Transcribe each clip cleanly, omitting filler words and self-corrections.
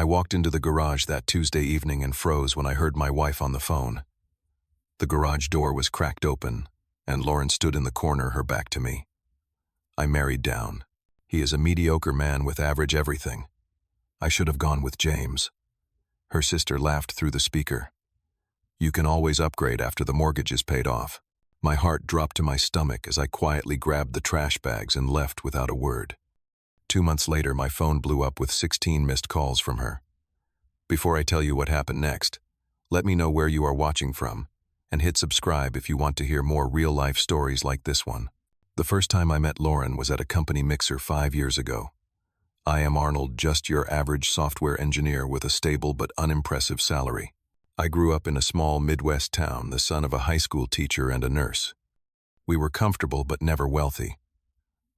walked into the garage that Tuesday evening and froze when I heard my wife on the phone. The garage door was cracked open, and Lauren stood in the corner, her back to me. I married down. He is a mediocre man with average everything. I should have gone with James. Her sister laughed through the speaker. You can always upgrade after the mortgage is paid off. My heart dropped to my stomach as I quietly grabbed the trash bags and left without a word. 2 months later, my phone blew up with 16 missed calls from her. Before I tell you what happened next, let me know where you are watching from, and hit subscribe if you want to hear more real-life stories like this one. The first time I met Lauren was at a company mixer 5 years ago. I am Arnold, just your average software engineer with a stable but unimpressive salary. I grew up in a small Midwest town, the son of a high school teacher and a nurse. We were comfortable but never wealthy.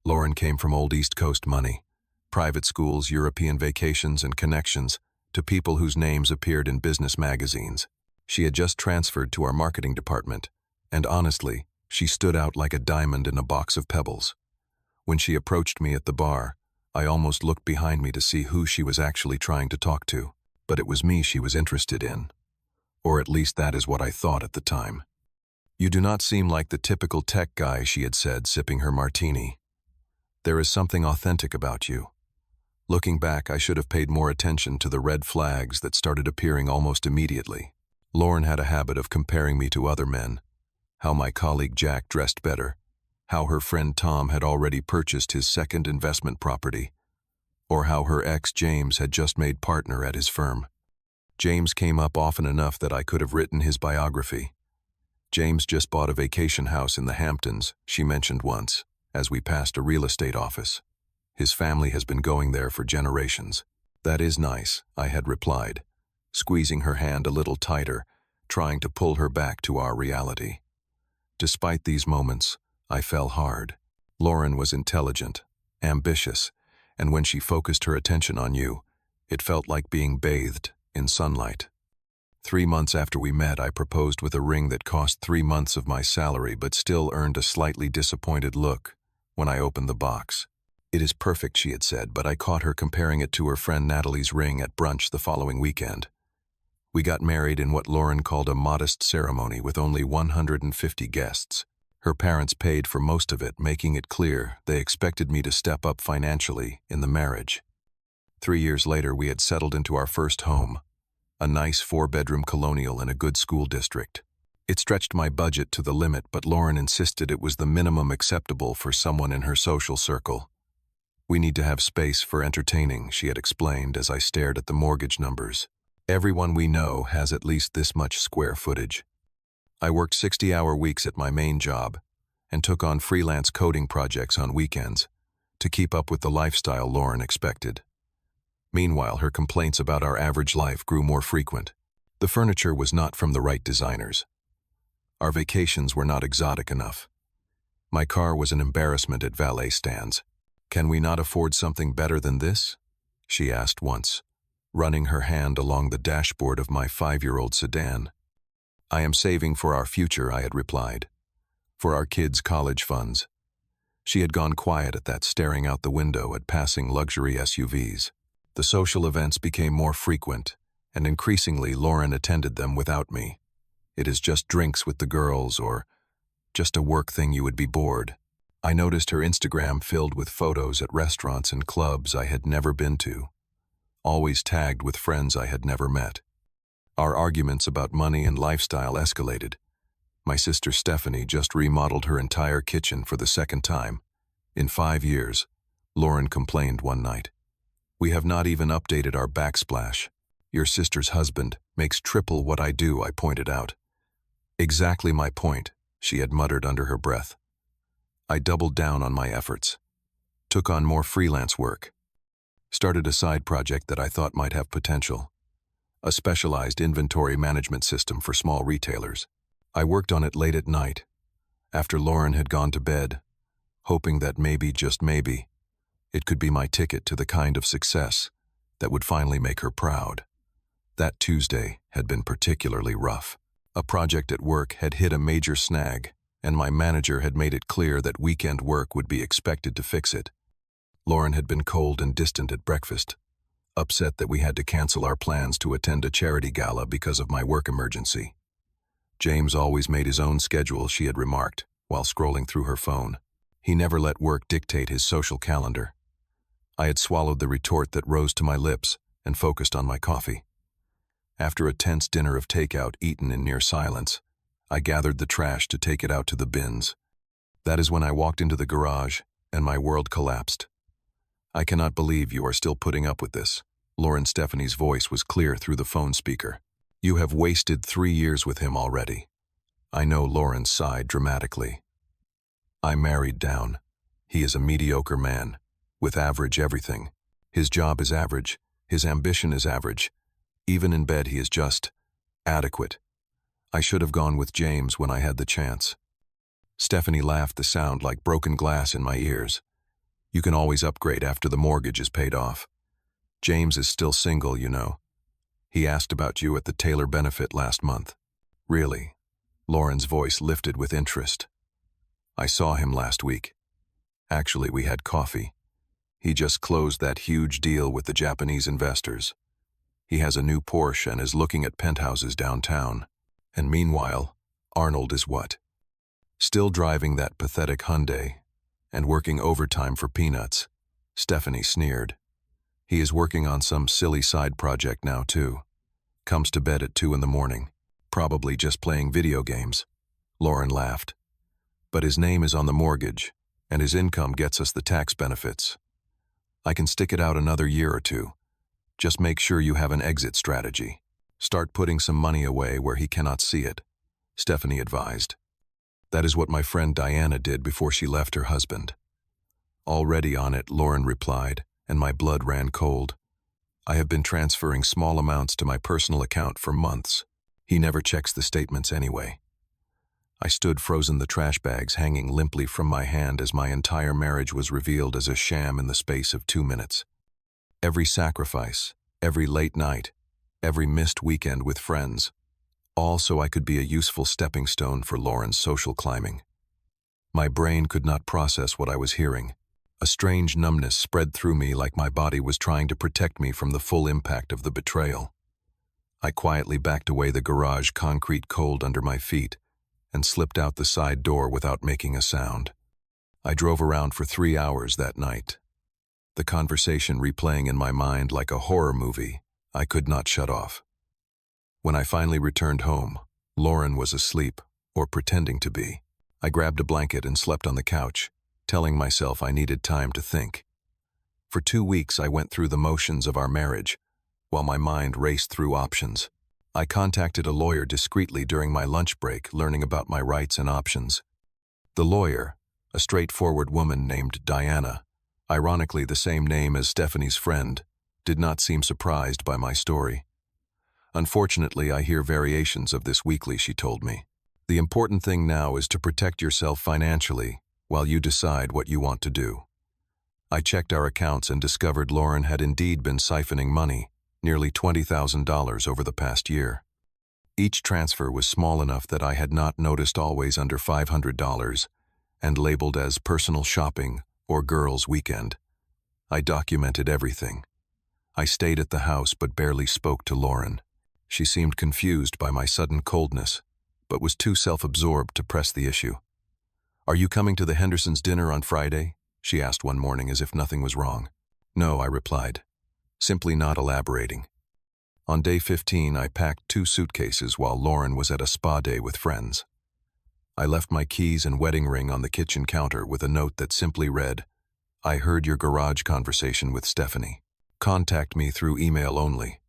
Lauren came from old East Coast money, private schools, European vacations, and connections to people whose names appeared in business magazines. She had just transferred to our marketing department, and honestly, she stood out like a diamond in a box of pebbles. When she approached me at the bar, I almost looked behind me to see who she was actually trying to talk to, but it was me she was interested in. Or at least that is what I thought at the time. You do not seem like the typical tech guy, she had said, sipping her martini. There is something authentic about you. Looking back, I should have paid more attention to the red flags that started appearing almost immediately. Lauren had a habit of comparing me to other men. How my colleague Jack dressed better. How her friend Tom had already purchased his second investment property. Or how her ex James had just made partner at his firm. James came up often enough that I could have written his biography. James just bought a vacation house in the Hamptons, she mentioned once, as we passed a real estate office. His family has been going there for generations. That is nice, I had replied, squeezing her hand a little tighter, trying to pull her back to our reality. Despite these moments, I fell hard. Lauren was intelligent, ambitious, and when she focused her attention on you, it felt like being bathed in sunlight. 3 months after we met, I proposed with a ring that cost 3 months of my salary but still earned a slightly disappointed look when I opened the box. It is perfect, she had said, but I caught her comparing it to her friend Natalie's ring at brunch the following weekend. We got married in what Lauren called a modest ceremony with only 150 guests. Her parents paid for most of it, making it clear they expected me to step up financially in the marriage. 3 years later, we had settled into our first home, a nice 4-bedroom colonial in a good school district. It stretched my budget to the limit, but Lauren insisted it was the minimum acceptable for someone in her social circle. We need to have space for entertaining, she had explained as I stared at the mortgage numbers. Everyone we know has at least this much square footage. I worked 60-hour weeks at my main job and took on freelance coding projects on weekends to keep up with the lifestyle Lauren expected. Meanwhile, her complaints about our average life grew more frequent. The furniture was not from the right designers. Our vacations were not exotic enough. My car was an embarrassment at valet stands. Can we not afford something better than this? She asked once, running her hand along the dashboard of my 5-year-old sedan. I am saving for our future, I had replied. For our kids' college funds. She had gone quiet at that, staring out the window at passing luxury SUVs. The social events became more frequent, and increasingly Lauren attended them without me. It is just drinks with the girls, or just a work thing, you would be bored. I noticed her Instagram filled with photos at restaurants and clubs I had never been to, always tagged with friends I had never met. Our arguments about money and lifestyle escalated. My sister Stephanie just remodeled her entire kitchen for the second time. In 5 years, Lauren complained one night. We have not even updated our backsplash. Your sister's husband makes triple what I do, I pointed out. Exactly my point, she had muttered under her breath. I doubled down on my efforts. Took on more freelance work. Started a side project that I thought might have potential. A specialized inventory management system for small retailers. I worked on it late at night, after Lauren had gone to bed, hoping that maybe, just maybe, it could be my ticket to the kind of success that would finally make her proud. That Tuesday had been particularly rough. A project at work had hit a major snag, and my manager had made it clear that weekend work would be expected to fix it. Lauren had been cold and distant at breakfast, upset that we had to cancel our plans to attend a charity gala because of my work emergency. James always made his own schedule, she had remarked, while scrolling through her phone. He never let work dictate his social calendar. I had swallowed the retort that rose to my lips and focused on my coffee. After a tense dinner of takeout eaten in near silence, I gathered the trash to take it out to the bins. That is when I walked into the garage and my world collapsed. "I cannot believe you are still putting up with this." Lauren Stephanie's voice was clear through the phone speaker. "You have wasted 3 years with him already." I know Lauren sighed dramatically. "I married down. He is a mediocre man, with average everything. His job is average, his ambition is average. Even in bed he is just adequate. I should have gone with James when I had the chance." Stephanie laughed, the sound like broken glass in my ears. "You can always upgrade after the mortgage is paid off. James is still single, you know. He asked about you at the Taylor benefit last month." "Really?" Lauren's voice lifted with interest. "I saw him last week. Actually, we had coffee. He just closed that huge deal with the Japanese investors. He has a new Porsche and is looking at penthouses downtown. And meanwhile, Arnold is what? Still driving that pathetic Hyundai and working overtime for peanuts." Stephanie sneered. "He is working on some silly side project now too. Comes to bed at 2 in the morning, probably just playing video games." Lauren laughed. "But his name is on the mortgage, and his income gets us the tax benefits. I can stick it out another year or two. Just make sure you have an exit strategy. Start putting some money away where he cannot see it," Stephanie advised. "That is what my friend Diana did before she left her husband." "Already on it," Lauren replied, and my blood ran cold. "I have been transferring small amounts to my personal account for months. He never checks the statements anyway." I stood frozen, the trash bags hanging limply from my hand as my entire marriage was revealed as a sham in the space of 2 minutes. Every sacrifice, every late night, every missed weekend with friends, all so I could be a useful stepping stone for Lauren's social climbing. My brain could not process what I was hearing. A strange numbness spread through me, like my body was trying to protect me from the full impact of the betrayal. I quietly backed away, the garage concrete cold under my feet, and slipped out the side door without making a sound. I drove around for 3 hours that night, the conversation replaying in my mind like a horror movie I could not shut off. When I finally returned home, Lauren was asleep, or pretending to be. I grabbed a blanket and slept on the couch, telling myself I needed time to think. For 2 weeks I went through the motions of our marriage, while my mind raced through options. I contacted a lawyer discreetly during my lunch break, learning about my rights and options. The lawyer, a straightforward woman named Diana, ironically the same name as Stephanie's friend, did not seem surprised by my story. "Unfortunately, I hear variations of this weekly," she told me. "The important thing now is to protect yourself financially while you decide what you want to do." I checked our accounts and discovered Lauren had indeed been siphoning money, nearly $20,000 over the past year. Each transfer was small enough that I had not noticed, always under $500, and labeled as personal shopping or girls' weekend. I documented everything. I stayed at the house but barely spoke to Lauren. She seemed confused by my sudden coldness, but was too self-absorbed to press the issue. "Are you coming to the Hendersons' dinner on Friday?" she asked one morning, as if nothing was wrong. "No," I replied, simply not elaborating. On day 15, I packed 2 suitcases while Lauren was at a spa day with friends. I left my keys and wedding ring on the kitchen counter with a note that simply read, "I heard your garage conversation with Stephanie. Contact me through email only."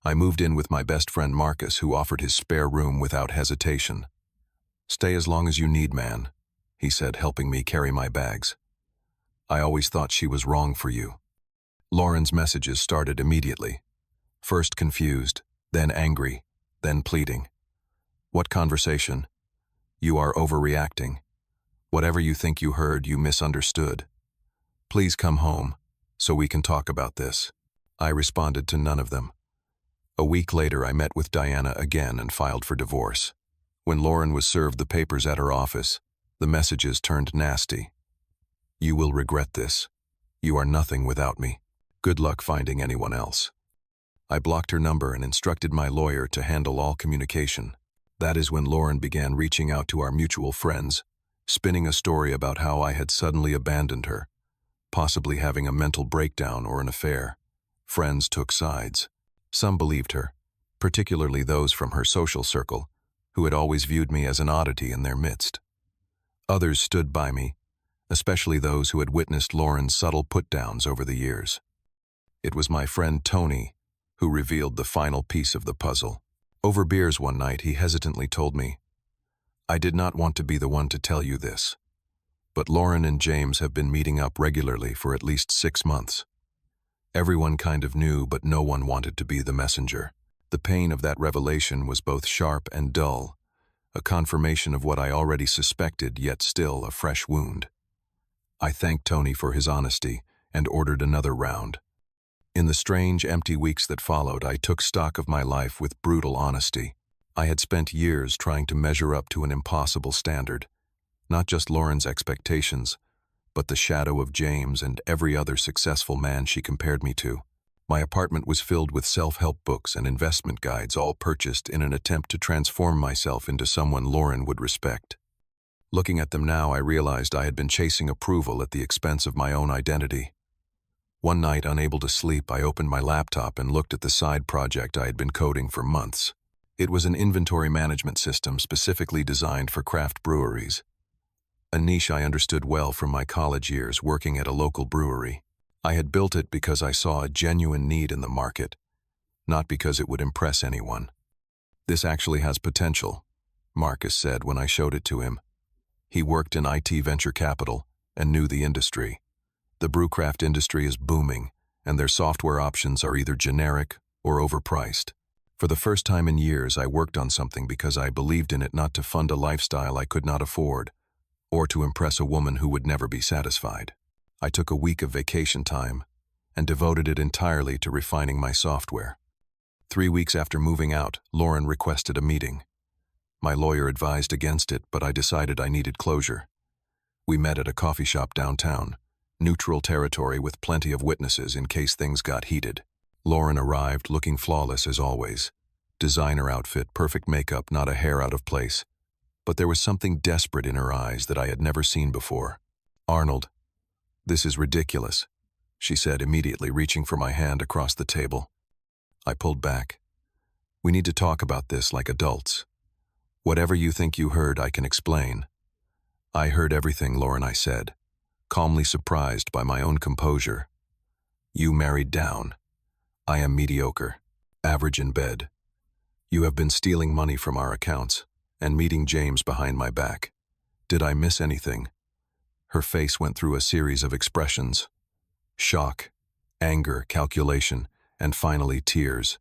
I moved in with my best friend Marcus, who offered his spare room without hesitation. "Stay as long as you need, man," he said, helping me carry my bags. "I always thought she was wrong for you." Lauren's messages started immediately. First confused, then angry, then pleading. "What conversation? You are overreacting. Whatever you think you heard, you misunderstood. Please come home so we can talk about this." I responded to none of them. A week later, I met with Diana again and filed for divorce. When Lauren was served the papers at her office, the messages turned nasty. "You will regret this. You are nothing without me. Good luck finding anyone else. I blocked her number and instructed my lawyer to handle all communication. That is when Lauren began reaching out to our mutual friends, spinning a story about how I had suddenly abandoned her, possibly having a mental breakdown or an affair. Friends took sides. Some believed her, particularly those from her social circle, who had always viewed me as an oddity in their midst. Others stood by me, especially those who had witnessed Lauren's subtle put-downs over the years. It was my friend Tony who revealed the final piece of the puzzle. Over beers one night, he hesitantly told me, "I did not want to be the one to tell you this, but Lauren and James have been meeting up regularly for at least 6 months. Everyone kind of knew, but no one wanted to be the messenger." The pain of that revelation was both sharp and dull, a confirmation of what I already suspected, yet still a fresh wound. I thanked Tony for his honesty and ordered another round. In the strange, empty weeks that followed, I took stock of my life with brutal honesty. I had spent years trying to measure up to an impossible standard, not just Lauren's expectations, but the shadow of James and every other successful man she compared me to. My apartment was filled with self-help books and investment guides, all purchased in an attempt to transform myself into someone Lauren would respect. Looking at them now, I realized I had been chasing approval at the expense of my own identity. One night, unable to sleep, I opened my laptop and looked at the side project I had been coding for months. It was an inventory management system specifically designed for craft breweries, a niche I understood well from my college years working at a local brewery. I had built it because I saw a genuine need in the market, not because it would impress anyone. "This actually has potential," Marcus said when I showed it to him. He worked in IT venture capital and knew the industry. The brewcraft industry is booming, and their software options are either generic or overpriced. For the first time in years, I worked on something because I believed in it, not to fund a lifestyle I could not afford, or to impress a woman who would never be satisfied. I took a week of vacation time and devoted it entirely to refining my software. 3 weeks after moving out, Lauren requested a meeting. My lawyer advised against it, but I decided I needed closure. We met at a coffee shop downtown, neutral territory with plenty of witnesses in case things got heated. Lauren arrived looking flawless as always. Designer outfit, perfect makeup, not a hair out of place. But there was something desperate in her eyes that I had never seen before. "Arnold, this is ridiculous," she said, immediately reaching for my hand across the table. I pulled back. "We need to talk about this like adults. Whatever you think you heard, I can explain." "I heard everything, Lauren," I said, calmly surprised by my own composure. "You married down. I am mediocre, average in bed. You have been stealing money from our accounts and meeting James behind my back. Did I miss anything?" Her face went through a series of expressions: shock, anger, calculation, and finally tears.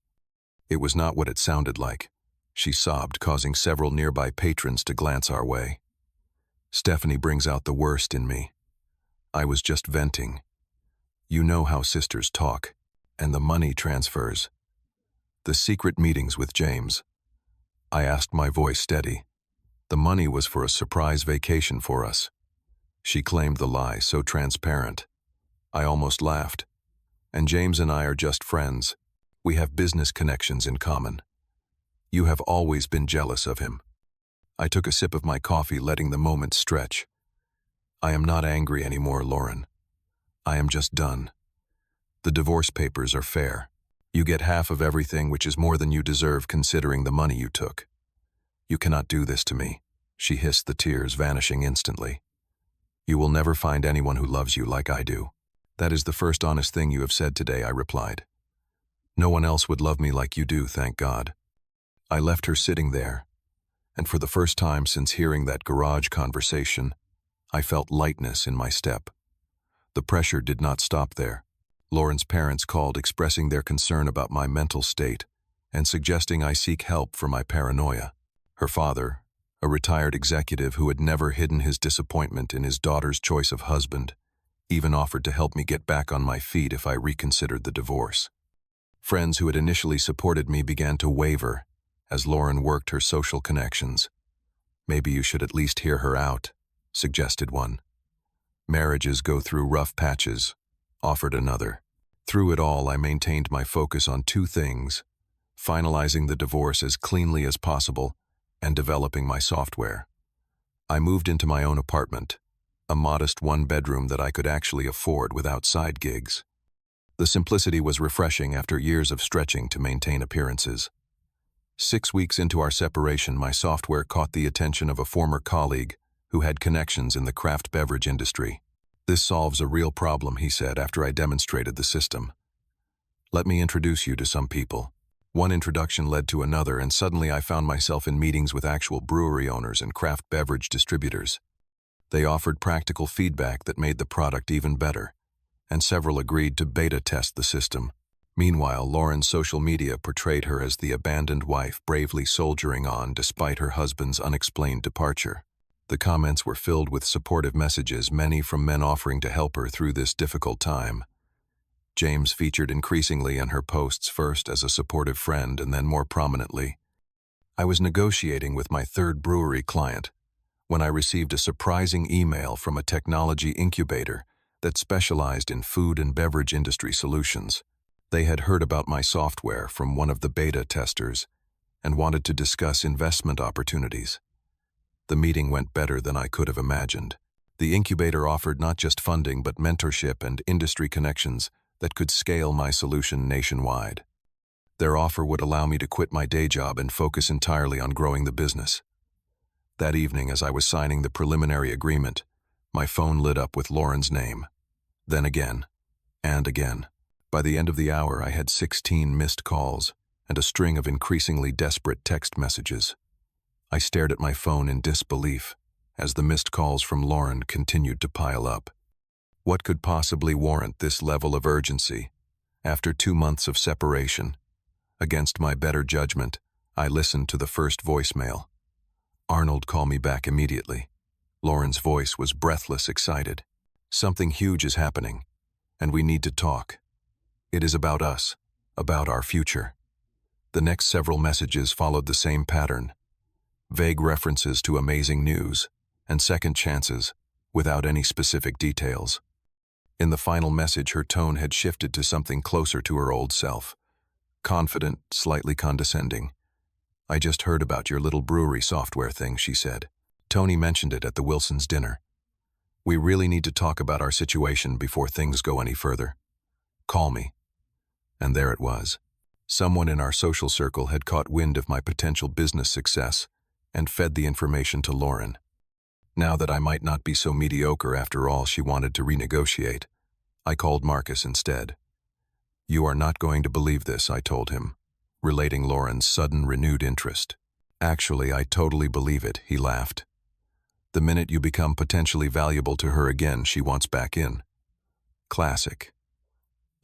It was not what it sounded like. She sobbed, causing several nearby patrons to glance our way. Stephanie brings out the worst in me. I was just venting. You know how sisters talk, and the money transfers. The secret meetings with James. I asked, my voice steady. The money was for a surprise vacation for us. She claimed the lie, so transparent. I almost laughed. And James and I are just friends. We have business connections in common. You have always been jealous of him. I took a sip of my coffee, letting the moment stretch. I am not angry anymore, Lauren. I am just done. The divorce papers are fair. You get half of everything, which is more than you deserve considering the money you took. You cannot do this to me, she hissed, the tears vanishing instantly. You will never find anyone who loves you like I do. That is the first honest thing you have said today, I replied. No one else would love me like you do, thank God. I left her sitting there, and for the first time since hearing that garage conversation, I felt lightness in my step. The pressure did not stop there. Lauren's parents called, expressing their concern about my mental state and suggesting I seek help for my paranoia. Her father, a retired executive who had never hidden his disappointment in his daughter's choice of husband, even offered to help me get back on my feet if I reconsidered the divorce. Friends who had initially supported me began to waver as Lauren worked her social connections. Maybe you should at least hear her out, suggested one. Marriages go through rough patches, offered another. Through it all, I maintained my focus on two things: finalizing the divorce as cleanly as possible and developing my software. I moved into my own apartment, a modest one-bedroom that I could actually afford without side gigs. The simplicity was refreshing after years of stretching to maintain appearances. 6 weeks into our separation, my software caught the attention of a former colleague who had connections in the craft beverage industry. "This solves a real problem," he said after I demonstrated the system. "Let me introduce you to some people." One introduction led to another, and suddenly I found myself in meetings with actual brewery owners and craft beverage distributors. They offered practical feedback that made the product even better, and several agreed to beta test the system. Meanwhile, Lauren's social media portrayed her as the abandoned wife bravely soldiering on despite her husband's unexplained departure. The comments were filled with supportive messages, many from men offering to help her through this difficult time. James featured increasingly in her posts, first as a supportive friend and then more prominently. I was negotiating with my third brewery client when I received a surprising email from a technology incubator that specialized in food and beverage industry solutions. They had heard about my software from one of the beta testers and wanted to discuss investment opportunities. The meeting went better than I could have imagined. The incubator offered not just funding but mentorship and industry connections that could scale my solution nationwide. Their offer would allow me to quit my day job and focus entirely on growing the business. That evening, as I was signing the preliminary agreement, my phone lit up with Lauren's name. Then again, and again. By the end of the hour, I had 16 missed calls and a string of increasingly desperate text messages. I stared at my phone in disbelief as the missed calls from Lauren continued to pile up. What could possibly warrant this level of urgency? After 2 months of separation, against my better judgment, I listened to the first voicemail. "Arnold, call me back immediately." Lauren's voice was breathless, excited. "Something huge is happening, and we need to talk. It is about us, about our future." The next several messages followed the same pattern. Vague references to amazing news and second chances, without any specific details. In the final message, her tone had shifted to something closer to her old self. Confident, slightly condescending. "I just heard about your little brewery software thing," she said. "Tony mentioned it at the Wilsons' dinner. We really need to talk about our situation before things go any further. Call me." And there it was. Someone in our social circle had caught wind of my potential business success and fed the information to Lauren. Now that I might not be so mediocre after all, she wanted to renegotiate. I called Marcus instead. "You are not going to believe this," I told him, relating Lauren's sudden renewed interest. "Actually, I totally believe it," he laughed. "The minute you become potentially valuable to her again, she wants back in." Classic.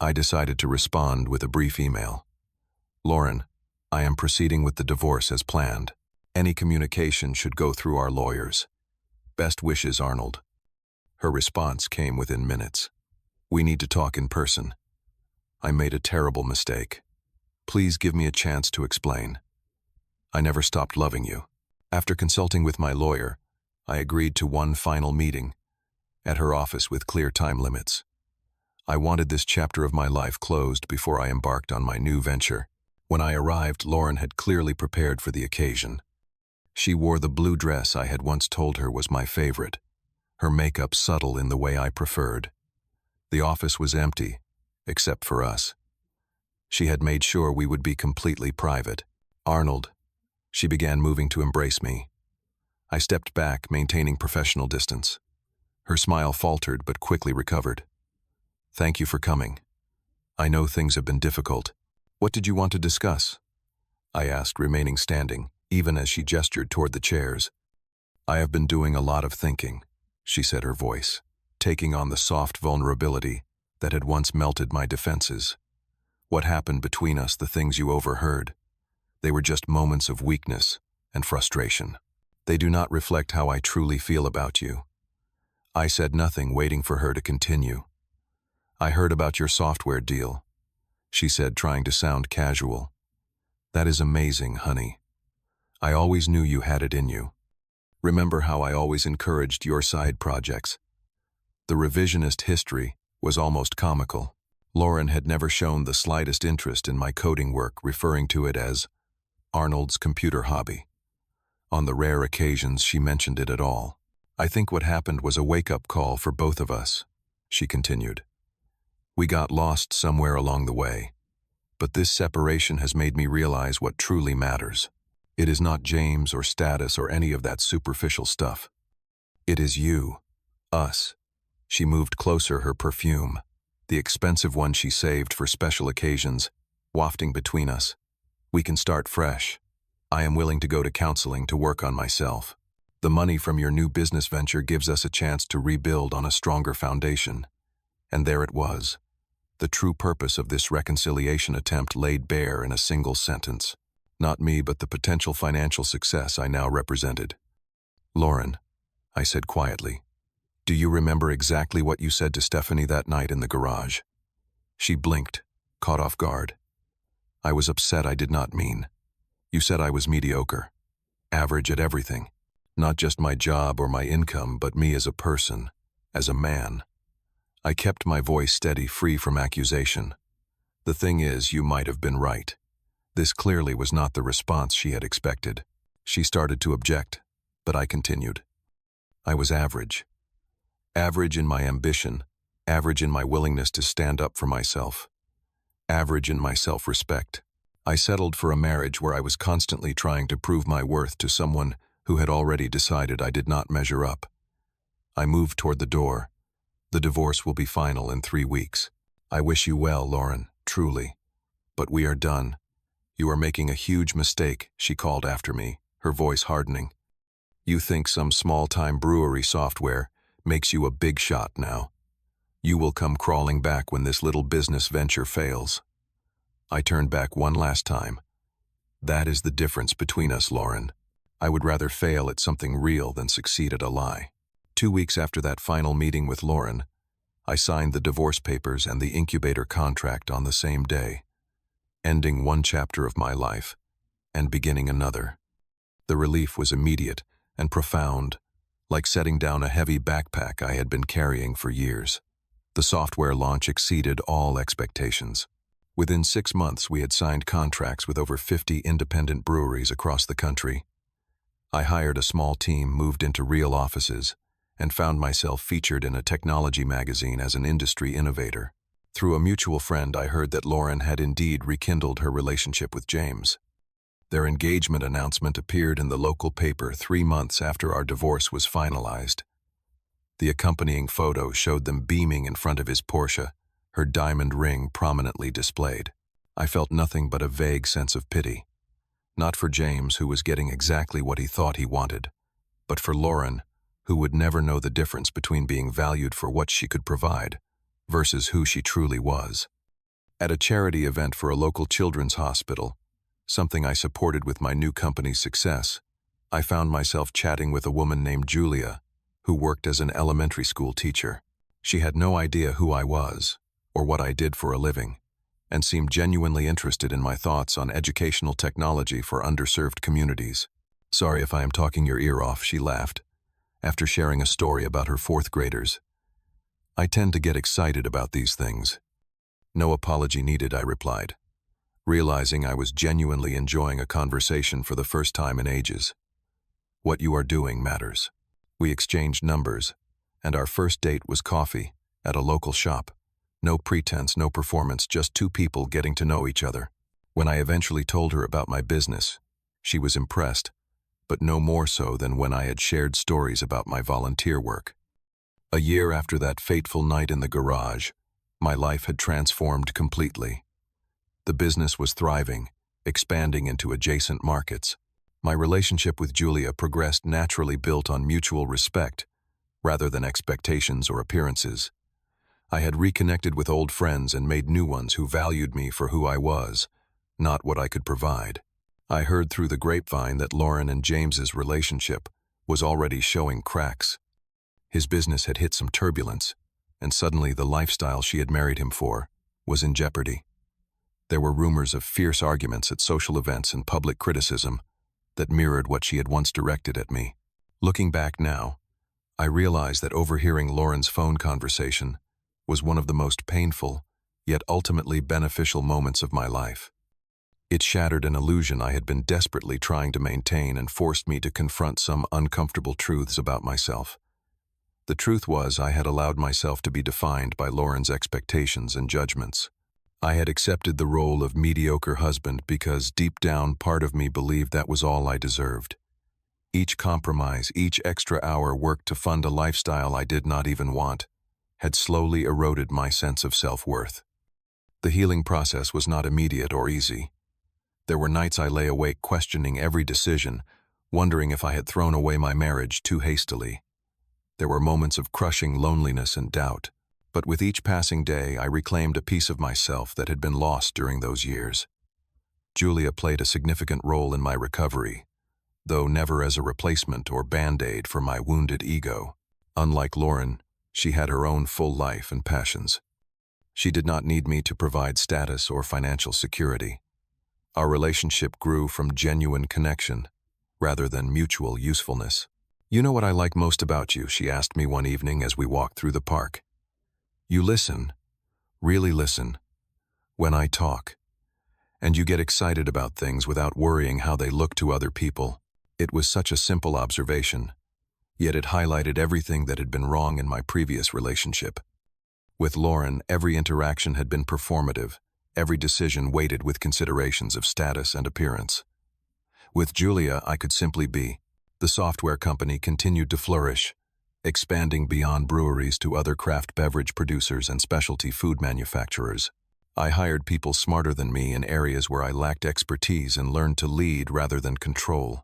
I decided to respond with a brief email. "Lauren, I am proceeding with the divorce as planned. Any communication should go through our lawyers. Best wishes, Arnold." Her response came within minutes. "We need to talk in person. I made a terrible mistake. Please give me a chance to explain. I never stopped loving you." After consulting with my lawyer, I agreed to one final meeting at her office with clear time limits. I wanted this chapter of my life closed before I embarked on my new venture. When I arrived, Lauren had clearly prepared for the occasion. She wore the blue dress I had once told her was my favorite, her makeup subtle in the way I preferred. The office was empty, except for us. She had made sure we would be completely private. "Arnold," she began, moving to embrace me. I stepped back, maintaining professional distance. Her smile faltered but quickly recovered. "Thank you for coming. I know things have been difficult. What did you want to discuss?" I asked, remaining standing, even as she gestured toward the chairs. "I have been doing a lot of thinking," she said, her voice taking on the soft vulnerability that had once melted my defenses. "What happened between us, the things you overheard, they were just moments of weakness and frustration. They do not reflect how I truly feel about you." I said nothing, waiting for her to continue. "I heard about your software deal," she said, trying to sound casual. "That is amazing, honey. I always knew you had it in you. Remember how I always encouraged your side projects?" The revisionist history was almost comical. Lauren had never shown the slightest interest in my coding work, referring to it as Arnold's computer hobby. On the rare occasions she mentioned it at all. I think what happened was a wake-up call for both of us, she continued. We got lost somewhere along the way, but this separation has made me realize what truly matters. It is not James or status or any of that superficial stuff. It is you, us. She moved closer, her perfume, the expensive one she saved for special occasions, wafting between us. We can start fresh. I am willing to go to counseling to work on myself. The money from your new business venture gives us a chance to rebuild on a stronger foundation. And there it was. The true purpose of this reconciliation attempt laid bare in a single sentence. Not me, but the potential financial success I now represented. Lauren, I said quietly, do you remember exactly what you said to Stephanie that night in the garage? She blinked, caught off guard. I was upset. I did not mean. You said I was mediocre, average at everything. Not just my job or my income, but me as a person, as a man. I kept my voice steady, free from accusation. The thing is, you might have been right. This clearly was not the response she had expected. She started to object, but I continued. I was average. Average in my ambition, average in my willingness to stand up for myself, average in my self-respect. I settled for a marriage where I was constantly trying to prove my worth to someone who had already decided I did not measure up. I moved toward the door. The divorce will be final in 3 weeks. I wish you well, Lauren, truly. But we are done. You are making a huge mistake, she called after me, her voice hardening. You think some small-time brewery software makes you a big shot now. You will come crawling back when this little business venture fails. I turned back one last time. That is the difference between us, Lauren. I would rather fail at something real than succeed at a lie. 2 weeks after that final meeting with Lauren, I signed the divorce papers and the incubator contract on the same day, ending one chapter of my life and beginning another. The relief was immediate and profound, like setting down a heavy backpack I had been carrying for years. The software launch exceeded all expectations. Within 6 months, we had signed contracts with over 50 independent breweries across the country. I hired a small team, moved into real offices, and found myself featured in a technology magazine as an industry innovator. Through a mutual friend, I heard that Lauren had indeed rekindled her relationship with James. Their engagement announcement appeared in the local paper 3 months after our divorce was finalized. The accompanying photo showed them beaming in front of his Porsche, her diamond ring prominently displayed. I felt nothing but a vague sense of pity. Not for James, who was getting exactly what he thought he wanted, but for Lauren, who would never know the difference between being valued for what she could provide versus who she truly was. At a charity event for a local children's hospital, something I supported with my new company's success, I found myself chatting with a woman named Julia, who worked as an elementary school teacher. She had no idea who I was or what I did for a living, and seemed genuinely interested in my thoughts on educational technology for underserved communities. Sorry if I am talking your ear off, she laughed, after sharing a story about her 4th graders. I tend to get excited about these things. No apology needed, I replied, realizing I was genuinely enjoying a conversation for the first time in ages. What you are doing matters. We exchanged numbers, and our first date was coffee at a local shop. No pretense, no performance, just 2 people getting to know each other. When I eventually told her about my business, she was impressed, but no more so than when I had shared stories about my volunteer work. A year after that fateful night in the garage, my life had transformed completely. The business was thriving, expanding into adjacent markets. My relationship with Julia progressed naturally, built on mutual respect, rather than expectations or appearances. I had reconnected with old friends and made new ones who valued me for who I was, not what I could provide. I heard through the grapevine that Lauren and James's relationship was already showing cracks. His business had hit some turbulence, and suddenly the lifestyle she had married him for was in jeopardy. There were rumors of fierce arguments at social events and public criticism that mirrored what she had once directed at me. Looking back now, I realized that overhearing Lauren's phone conversation was one of the most painful, yet ultimately beneficial moments of my life. It shattered an illusion I had been desperately trying to maintain and forced me to confront some uncomfortable truths about myself. The truth was, I had allowed myself to be defined by Lauren's expectations and judgments. I had accepted the role of mediocre husband because deep down part of me believed that was all I deserved. Each compromise, each extra hour worked to fund a lifestyle I did not even want, had slowly eroded my sense of self-worth. The healing process was not immediate or easy. There were nights I lay awake questioning every decision, wondering if I had thrown away my marriage too hastily. There were moments of crushing loneliness and doubt, but with each passing day I reclaimed a piece of myself that had been lost during those years. Julia played a significant role in my recovery, though never as a replacement or band-aid for my wounded ego. Unlike Lauren, she had her own full life and passions. She did not need me to provide status or financial security. Our relationship grew from genuine connection, rather than mutual usefulness. "You know what I like most about you?" she asked me one evening as we walked through the park. "You listen, really listen, when I talk. And you get excited about things without worrying how they look to other people." It was such a simple observation, yet it highlighted everything that had been wrong in my previous relationship. With Lauren, every interaction had been performative, every decision weighted with considerations of status and appearance. With Julia, I could simply be. The software company continued to flourish, expanding beyond breweries to other craft beverage producers and specialty food manufacturers. I hired people smarter than me in areas where I lacked expertise and learned to lead rather than control.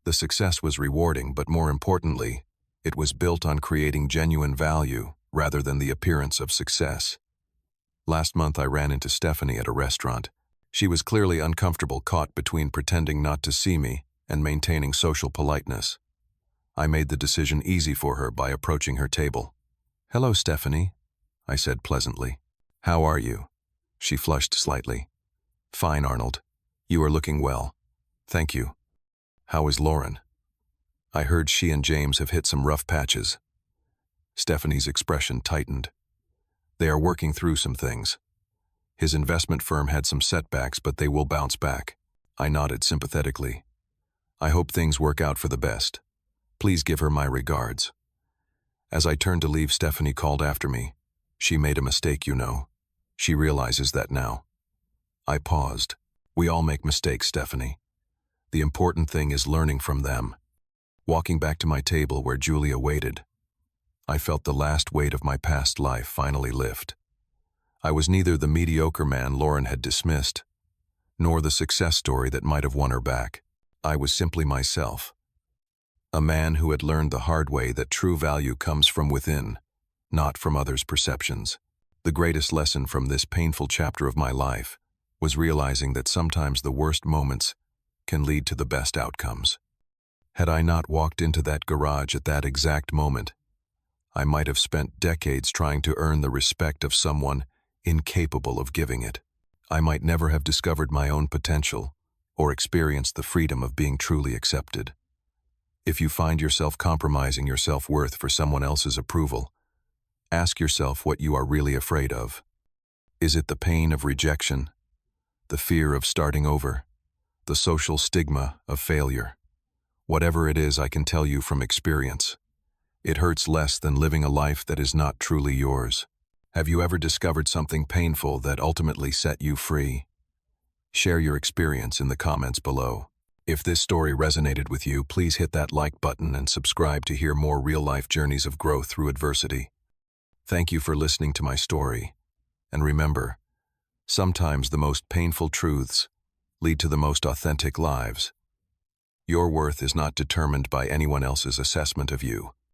The success was rewarding, but more importantly, it was built on creating genuine value rather than the appearance of success. Last month I ran into Stephanie at a restaurant. She was clearly uncomfortable, caught between pretending not to see me and maintaining social politeness. I made the decision easy for her by approaching her table. "Hello, Stephanie," I said pleasantly. "How are you?" She flushed slightly. "Fine, Arnold. You are looking well. Thank you. How is Lauren? I heard she and James have hit some rough patches." Stephanie's expression tightened. "They are working through some things. His investment firm had some setbacks, but they will bounce back." I nodded sympathetically. "I hope things work out for the best. Please give her my regards." As I turned to leave, Stephanie called after me. "She made a mistake, you know. She realizes that now." I paused. "We all make mistakes, Stephanie. The important thing is learning from them." Walking back to my table where Julia waited, I felt the last weight of my past life finally lift. I was neither the mediocre man Lauren had dismissed, nor the success story that might have won her back. I was simply myself. A man who had learned the hard way that true value comes from within, not from others' perceptions. The greatest lesson from this painful chapter of my life was realizing that sometimes the worst moments can lead to the best outcomes. Had I not walked into that garage at that exact moment, I might have spent decades trying to earn the respect of someone incapable of giving it. I might never have discovered my own potential or experienced the freedom of being truly accepted. If you find yourself compromising your self-worth for someone else's approval, ask yourself what you are really afraid of. Is it the pain of rejection, the fear of starting over, the social stigma of failure? Whatever it is, I can tell you from experience, it hurts less than living a life that is not truly yours. Have you ever discovered something painful that ultimately set you free? Share your experience in the comments below. If this story resonated with you, please hit that like button and subscribe to hear more real-life journeys of growth through adversity. Thank you for listening to my story. And remember, sometimes the most painful truths lead to the most authentic lives. Your worth is not determined by anyone else's assessment of you.